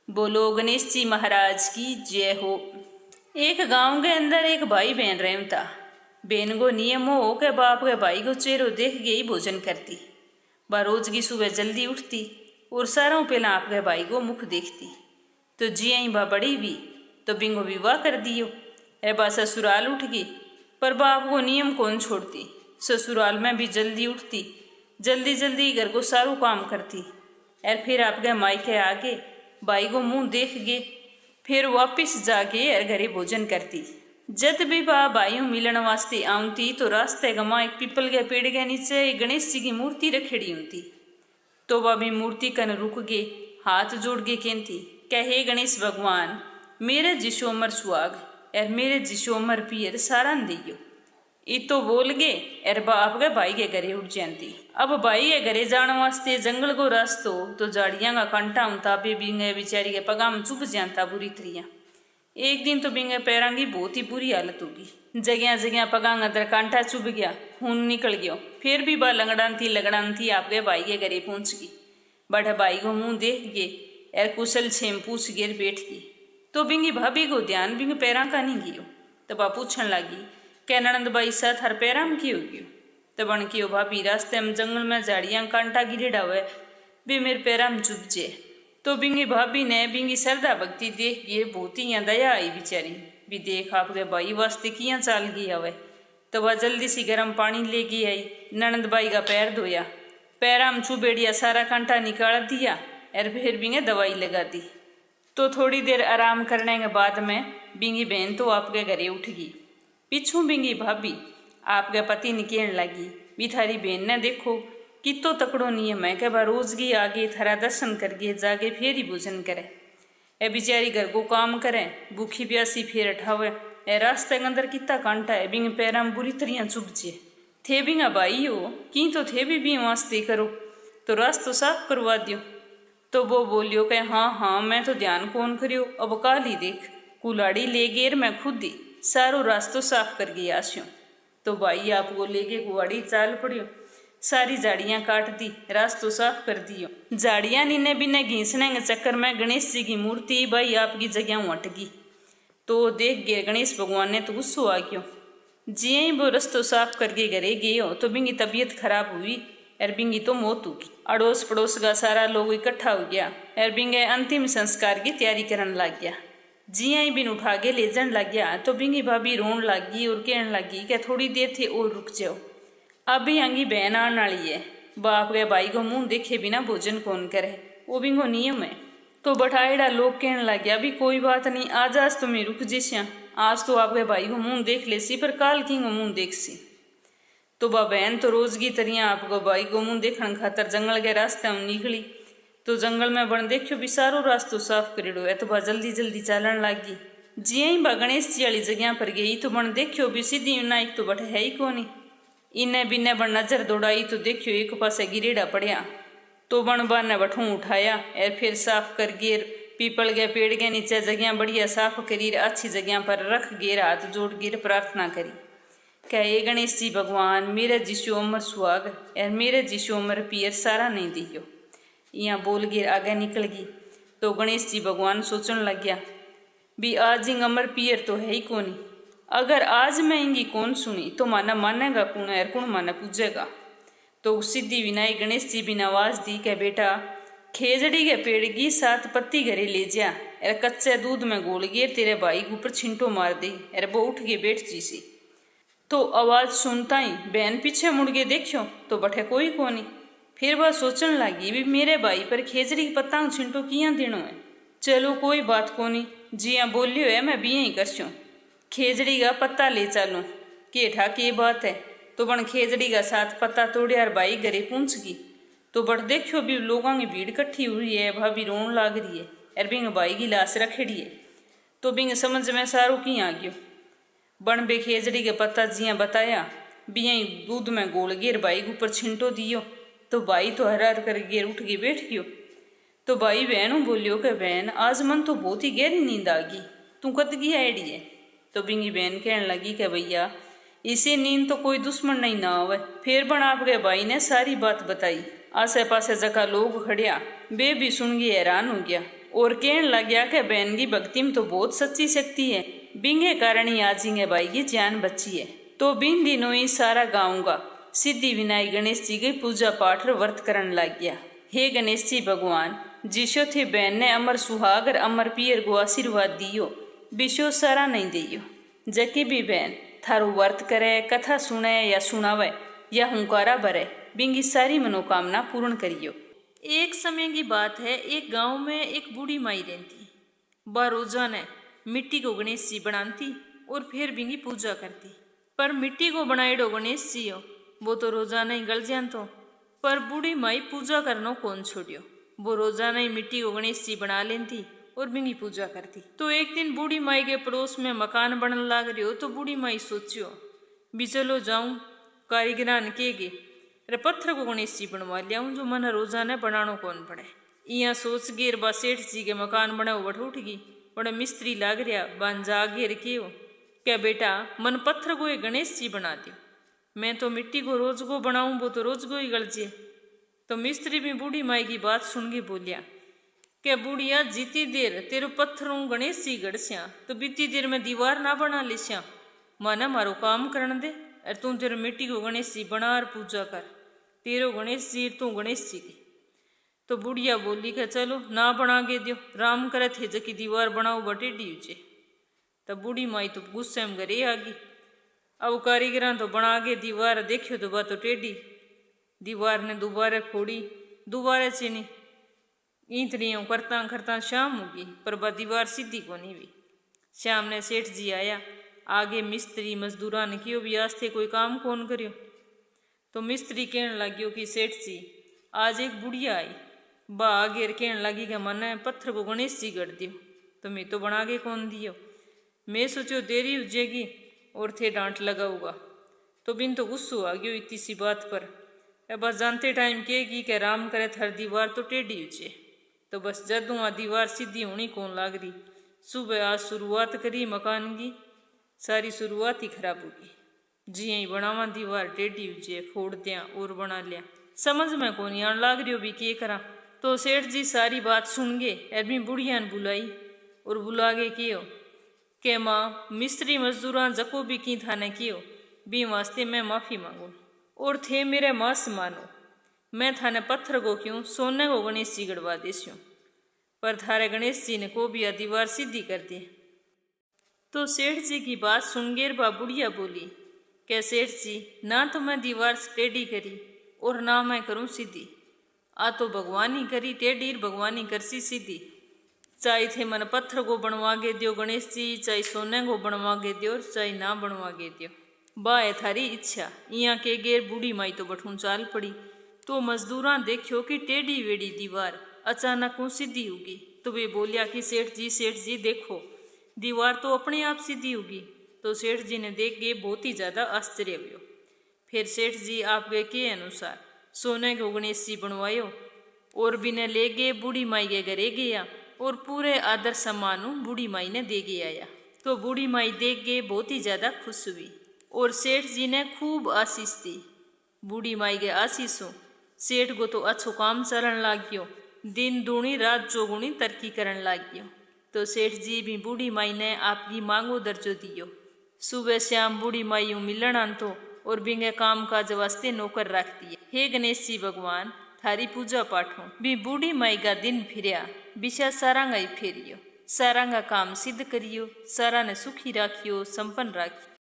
बोलो गणेश जी महाराज की जय हो। एक गांव के अंदर एक भाई बहन रहम था। बहन को नियम हो के बाप के भाई को चेहरो देख के ही भोजन करती। वह रोज की सुबह जल्दी उठती और सारों पहला आपके भाई को मुख देखती। तो जी आई बा बड़ी भी तो बिंगो विवाह कर दियो। अरे बा ससुराल उठ गई, पर बाप को नियम कौन छोड़ती। ससुराल में भी जल्दी उठती, जल्दी जल्दी घर को सारू काम करती। और फिर आपके मायके आगे भाई को मुंह देख गए, फिर वापिस जाके और घरे भोजन करती। जब भी बा भाइयों मिलन वास्ते आती तो रास्ते गमा एक पीपल के पेड़ के नीचे एक गणेश जी की मूर्ति रखेड़ी होती। तो वह भी मूर्ति कन रुक गए, हाथ जोड़ के कहती कहे गणेश भगवान मेरे जिसो अमर सुहाग और मेरे जिसो अमर पियर सारा दियो। ई तो बोल गए और बाप के भाई के घरे उठ जाती। अब भाई के घरे जाने वास्ते जंगल को रास्तो तो झाड़ियां का कंटा होता बिंगे बिचारी के पगा में चुभ जाता बुरी तरिया। एक दिन तो बिंगे पैरां की बहुत ही बुरी हालत होगी। जगह जगह पगा अंदर कांटा चुभ गया, खून निकल गयो। फिर भी बा लगड़ान थी आपके भाई के घरे पहुंच गई। बड़ा भाई को मुंह देख गए और कुशल छेम पूछ गिर बैठ गई। तो बिंगी भाभी को ध्यान बिंग पैरां का नहीं गियो। तब बा पूछन लगी क्या ननंद बाई साथ हर पैरां में क्यों गयो। तब बन कियो भाभी रास्ते में जंगल में झाड़ियां कांटा गिरेड़ा हुए भी मेरे पैरां में चुभ जे। तो बिंगी भाभी ने बिंगी श्रद्धा भक्ति देख के बहुत ही यहाँ दया आई बिचारी भी देख आपके भाई वास्ते किया चाल गया हुआ। तो वह जल्दी सी गर्म पानी लेके आई, ननंद बाई का पैर धोया, पैरा में चुबेड़िया सारा कांटा निकाल दिया और फिर बिंगे दवाई लगा दी। तो थोड़ी देर आराम करने के बाद में बिंगी बहन तो आपके घरे उठ गई। पिछू बिंगी भाभी आपके पति ने कहने लगी भी थारी बहन ने देखो कितो तकड़ो नियम है कि वह रोज की आगे थारा दर्शन करके जाके फिर ही भोजन करे। ए बिचारी घर को काम करे, भूखी प्यासी फिर उठावे। ए रास्ते के अंदर कितना कांटा है बिंग पैरा में बुरी तरह चुभजे। थे बिंगा भाई हो की तो थे भी वास्ते करो तो रास्तो साफ करवा दियो। तो वो बोलियो कि हाँ मैं तो ध्यान कौन करियो, अब काल ही देख कुलाड़ी ले गेर मैं खुद ही सारो रास्तो साफ कर गई आस्यो। तो भाई आपको लेके कुआड़ी चाल पड़ियो, सारी झाड़ियां काट दी, रास्तो साफ कर दियो। झाड़ियां नीने बिने घीसने के चक्कर में गणेश जी की मूर्ति भाई आपकी जगह हट गई। तो देख गए गणेश भगवान ने तो गुस्सो आ गयो। जिये ही वो रास्तो साफ करके घरे गए हो तो बिंगी तबीयत खराब हुई और बिंगी तो मौत होगी। अड़ोस पड़ोस का सारा लोग इकट्ठा हो गया और बिंगे अंतिम संस्कार की तैयारी करने लग गया। जिया ही बिन उठा के ले जाने लग गया तो बिंगी भाभी रोन लगी और कहने लगी कि थोड़ी देर थे और रुक जाओ, अभी आंगी बहन आने वाली है। बाप के भाई को मुंह देखे बिना भोजन कौन करे, वो बिंगो नियम है। तो बठाएड़ा लोग कहने लग गया भी कोई बात नहीं, आज तुम्हें रुक जिस्या, आज तो आपके भाई को मुंह देख ले सी पर काल की मुंह देख सी। तो बा बहन तो रोज की तरह आपको भाई को मुंह देखने खातर जंगल के रास्ते में निकली। तो जंगल में बन देखियो भी सारो रास्तो साफ करेड़ो है। तो बा जल्दी जल्दी चालन लगी। जिया ही बा गणेश जी वाली जगह पर गई तो बन देखियो भी सीधी नाइक तो बटे है ही कोनी। इन्हें बिन्ने बन नजर दौड़ाई तो देखियो एक पासे गिरेड़ा पड़िया। तो बन बा ने बठू उठाया और फिर साफ कर गिर पीपल के पेड़ के नीचे जगह बढ़िया साफ करी अच्छी जगह पर रख गिर हाथ जोड़ गिर प्रार्थना करी कहे गणेश जी भगवान मेरे जिसो उम्र सुहाग और मेरे जिसो उम्र पियर सारा नहीं दियो। यहाँ बोल गिर आगे निकल गई। तो गणेश जी भगवान सोचने लग गया भी आज इंग अमर पियर तो है ही कोनी, अगर आज मैं इंगी कौन सुनी तो माना मानेगा कौन और कौन माना पूजेगा। तो सिद्धि विनायक गणेश जी बिना आवाज दी के बेटा खेजड़ी के पेड़ की 7 पत्ती घरे ले जा और कच्चे दूध में गोल गिर तेरे भाई के ऊपर छिंटो मार दे और वो उठ के बैठ जी सी। तो आवाज सुनता ही बहन पीछे मुड़ के देखियो तो बठे कोई कोनी। फिर वह सोचने लगी भी मेरे भाई पर खेजड़ी की पत्ता छिंटो किया देनो है, चलो कोई बात कोनी जिया बोलियो है मैं भी यही करस्यो, खेजड़ी का पत्ता ले चालू के ठा के बात है। तो बन खेजड़ी का 7 पत्ता तोड़े और भाई घरे पहुंच गई। तो बट देखियो भी लोगों की भीड़ इकट्ठी हुई है, भाभी रोन लाग रही है और बिंग भाई की लाश रखेड़ी है। तो बिंग समझ में सारो की आ गयो। बन बे खेजड़ी के पत्ता जिया बताया भी यही दूध में गोल गिर भाई के ऊपर छिंटो दियो। तो भाई तो हर हर कर गिर उठ के बैठ गयो। तो भाई बहन बोलियो कि बहन आज मन तो बहुत ही गहरी नींद आ गई, तू कद की आईडी है। तो बिंगी बहन कहने लगी कि भैया इसे नींद तो कोई दुश्मन नहीं ना आवे। फिर बन आपके भाई ने सारी बात बताई। आसे पासे जगह लोग खड़िया बे भी सुन गए हैरान हो गया और कहने लग गया कि बहन की भक्ति में तो बहुत सच्ची शक्ति है, बिंगे कारण ही आजिंगे भाई की जान बची है। तो बिन दिनों ही सारा गाँव का सिद्धि विनायक गणेश जी की पूजा पाठ और व्रत करने लग गया। हे गणेश जी भगवान, जिसो थे बहन ने अमर सुहाग और अमर पियर को आशीर्वाद दियो, विशो सारा नहीं दियो। जकी भी बहन थारो व्रत करे, कथा सुने या सुनावे या हुंकारा भरे, बिंगी सारी मनोकामना पूर्ण करियो। एक समय की बात है, एक गांव में एक बूढ़ी माई रहती। वह रोजाना मिट्टी को गणेश जी बनाती और फिर बिंगी पूजा करती। पर मिट्टी को बनाएडो गणेश जी हो वो तो रोजाना ही गल जान तो, पर बूढ़ी माई पूजा करनो कौन छोड़ियो। वो रोजाना ही मिट्टी को गणेश जी बना लेती और बिंगी पूजा करती। तो एक दिन बूढ़ी माई के पड़ोस में मकान बनने लग रही हो, तो बूढ़ी माई सोचियो भी चलो जाऊं कारीगरान के गे रे पत्थर को गणेश जी बनवा लियाऊं, जो मन रोजाना बनानो कौन पड़े। यहाँ सोच गेर बा सेठ जी के मकान बना बठ उठ गई। बड़ा मिस्त्री लाग रहा, बान जा घेर के हो क्या बेटा मन पत्थर को ये गणेश जी बना दियो, मैं तो मिट्टी को रोज को बनाऊं, वो तो रोज को ही गलजे। तो मिस्त्री भी बूढ़ी माई की बात सुन के बोलिया क्या बूढ़िया जीती देर तेरे पत्थरों गणेश जी गड़स्या तो बीती देर में दीवार ना बना लिस्या, माना मारो काम करने दे और तू तेरे मिट्टी को गणेश जी बना और पूजा कर, तेरो गणेश जी तू गणेश जी की। तो बुढ़िया बोली कि चलो ना बना के दियो, राम करे थे जकी दीवार बनाओ बटे डीचे। तब बूढ़ी माई तो गुस्से में घरे आ गई। अब कारीगरां तो बना के दीवार देखियो तो बात तो टेढ़ी, दीवार ने दोबारा फोड़ी, दोबारा चीनी, ईंतड़ियों करता करता शाम होगी पर बा दीवार सीधी को नहीं हुई। शाम ने सेठ जी आया, आगे मिस्त्री मजदूरा ने कियो भी आज थे कोई काम कौन करियो। तो मिस्त्री कहने लगियो कि सेठ जी आज एक बुढ़िया आई, बा आगे कहने लगी कि मन पत्थर को गणेश जी गढ़ दियो, तो मैं तो बना के कौन दियो, मैं सोचो देरी हो जाएगी और थे डांट लगाऊंगा। तो बिन तो गुस्सो आ गयो इतनी सी बात पर। बस जानते टाइम कहेगी कि राम करे थर दीवार तो टेढ़ी उचे। तो बस जदू आ दीवार सीधी होनी कौन लाग रही। सुबह आज शुरुआत करी मकान की, सारी शुरुआत ही खराब होगी। जी यही बनावा दीवार टेढ़ी उचे, फोड़ दिया और बना लिया, समझ में कौन आन लाग रही हो भी के करा। तो सेठ जी सारी बात सुन गए, अरबी बुढ़िया ने बुलाई और बुला के कियो के माँ मिस्त्री मजदूरा जको भी की थाने कियो बी वास्ते मैं माफ़ी मांगू और थे मेरे मास मानो, मैं थाने पत्थर को क्यों सोने को गणेश जी गड़वा देस्यूँ, पर थारे गणेश जी ने को भी दीवार सीधी कर दी। तो सेठ जी की बात सुन गेर बा बुढ़िया बोली क्या सेठ जी ना तो मैं दीवार टेढ़ी करी और ना मैं करूँ सीधी, आ तो भगवानी करी टेढ़ी भगवानी करसी सीधी। चाहे थे मन पत्थर को बनवा के दियो गणेश जी, चाहे सोने को बनवा के दियो चाहे ना बनवा के दियो, बा है थारी इच्छा। यहाँ के गेर बूढ़ी माई तो बठूं चाल पड़ी। तो मजदूरा देखियो कि टेढ़ी वेड़ी दीवार अचानक को सीधी होगी। तो वे बोलिया कि सेठ जी देखो दीवार तो अपने आप सीधी होगी। तो सेठ जी ने देख के बहुत ही ज़्यादा आश्चर्य हुआ। फिर सेठ जी आपके के अनुसार सोने को गणेश जी बनवायो और बिना ले गए बूढ़ी माई के घरे गया और पूरे आदर सम्मान बूढ़ी माई ने दे के आया। तो बूढ़ी माई देख के बहुत ही ज़्यादा खुश हुई और सेठ जी ने खूब आशीष दी। बूढ़ी माई के आशीषों सेठ को तो अच्छो काम चलन लाग गयो, दिन दूनी रात चौगुनी तरक्की करन लाग गयो। तो सेठ जी भी बूढ़ी माई ने आपकी मांगो दर्जो दियो। सुबह शाम बूढ़ी माई यूँ मिलन आनतो और बिंगे काम काज वास्ते नौकर रख दिए। हे गणेश जी भगवान थारी पूजा पाठ हो भी बूढ़ी माई का दिन फिरिया बिशा सारांगा ही फेरियो, सारांगा काम सिद्ध करियो, सारा ने सुखी राखियो, संपन्न राखियो।